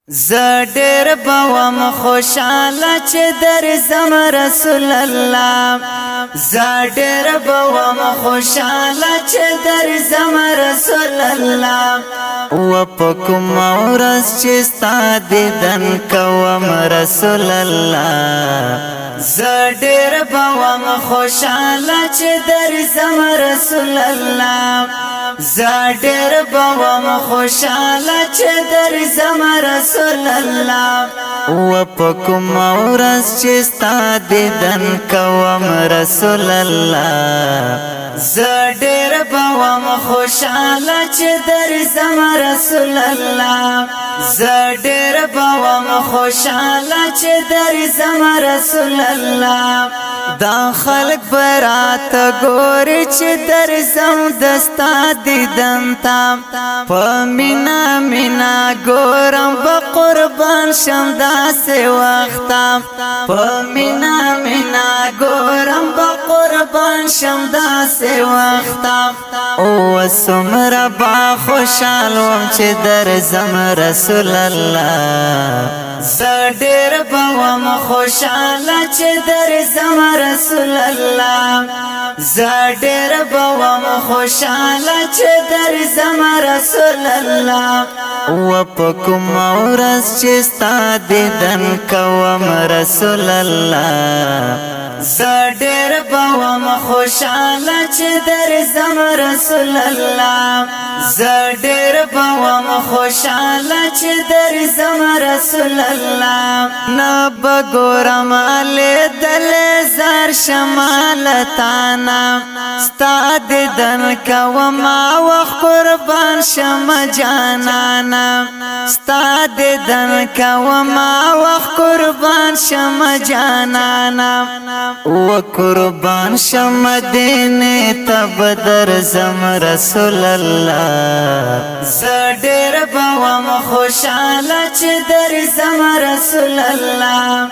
زډر بوم خوشاله چې درځم رسول الله زډر بوم خوشاله چې درځم رسول الله و پکم ورځ چې ستا دیدن کوم رسول الله زډر بوم خوشاله چې درځم رسول الله زډر بوم خوشاله چې درځم رسول الله و پکم ورځ چې ستا دیدن کوم رسول الله زډر بوم خوشاله چې درځم رسول الله زډر بوم خوشاله چې درځم رسول الله دا خلق برات ګوري چې درځم دستا دیدن تا پمینا مینا ګورم په قربان شم داسې وخت پمینا مینا ګورم په قربان شم داسې وخت او سمره با خوشال وم چې درځم رسول الله زډر بوم خوشاله چې درځم رسول الله زډر بوم خوشاله چې درځم رسول الله و پکم ورځ چې ستا دیدن کوم رسول الله زډر بوم خوشاله چې درځم رسول الله زډر بوم خوشاله چې درځم رسول الله نه بګورم له دل زار شمالتانا ستا دیدن کوم وخت قربان شم جانانا ستا دیدن کوم وخت قربان شم جانانا و قربان شم دین تب درځم رسول الله زډر بوم خوشاله چې درځم رسول الله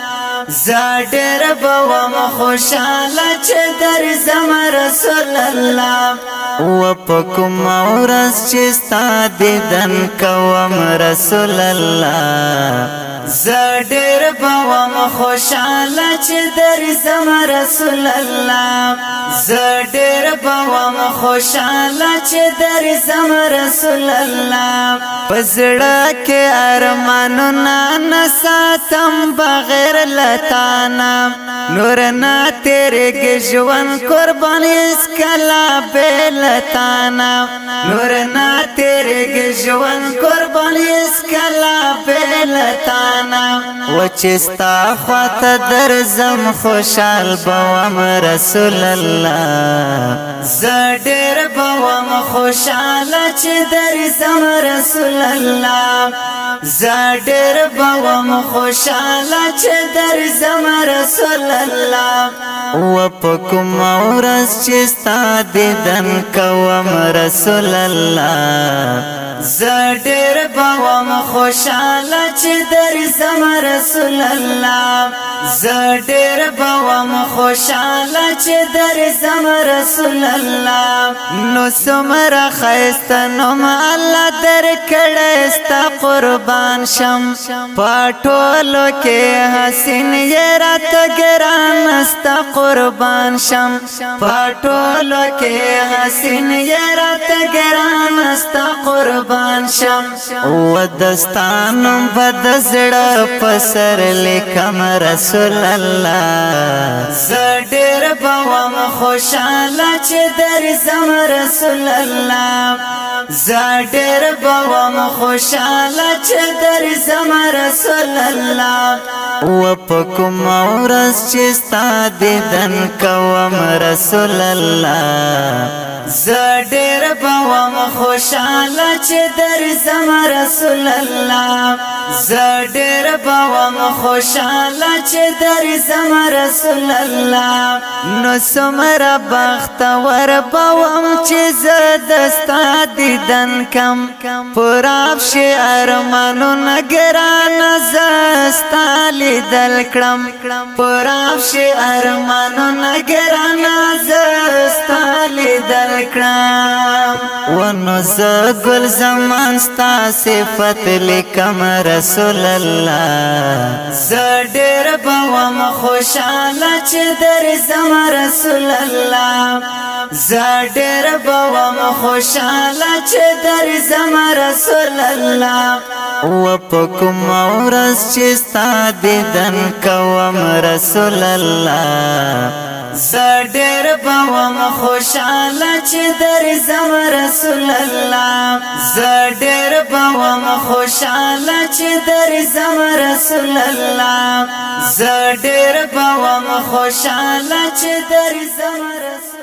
زډر بوم خوشاله چې درځم رسول الله و پکم ورځ چې ستا دیدن کوم رسول الله زډر بوم خوشاله چې درځم رسول الله زډر بوم خوشاله چې درځم رسول الله پزړه کې ارمانونه نساتم بغیر لتانا نور نه تیرې ژوند قربان اس کلا بلتانا نور نه تیرې ژوند قربان اس کلا بلتانا و چې ستا خواته درځم خوشال بوم رسول الله زډر بوم خوشاله چې درځم رسول الله زډر بوم خوشاله چې درځم رسول الله و پکم ورځ چې ستا دیدن کوم رسول الله زډر بوم خوشاله چې درځم رسول الله زډر بوم خوشاله چې درځم رسول الله نو سمره خیسته نوم الله درکړی ستا قربان شم پټولو کې حسین یې راته ګران ستا قربان شم پټولو کې حسین یې راته ګران ستا قربان شم و دستانم بد زړه پسر لیکم رسول الله زډر بوم خوشاله چې درځم رسول الله زډر بوم خوشاله چې درځم رسول الله و پکم ورځ چې ستا دیدن کوم رسول الله زډر بوم خوشاله چې درځم رسول الله زډر بوم خوشاله چې درځم رسول الله نو سمره بختور بوم چې زه ستا دیدن کم پراب شي ارمانونه ګرانه زه ستا لیدل کړم پراب شي ارمانونه ګرانه زه ستا لیدل کړم ونو ز ګل زمان ستا صفت لیکم رسول الله زډیر بوم خوشاله چې درځم رسول الله زډیر بوم خوشاله چې درځم رسول الله و پکم اورس چې ستا دیدن کوم رسول الله زډیر بوم خوشاله چې درځم رسول الله زډیر بوم خوشاله چې درځم رسول الله زډیر بوم خوشاله چې درځم رسول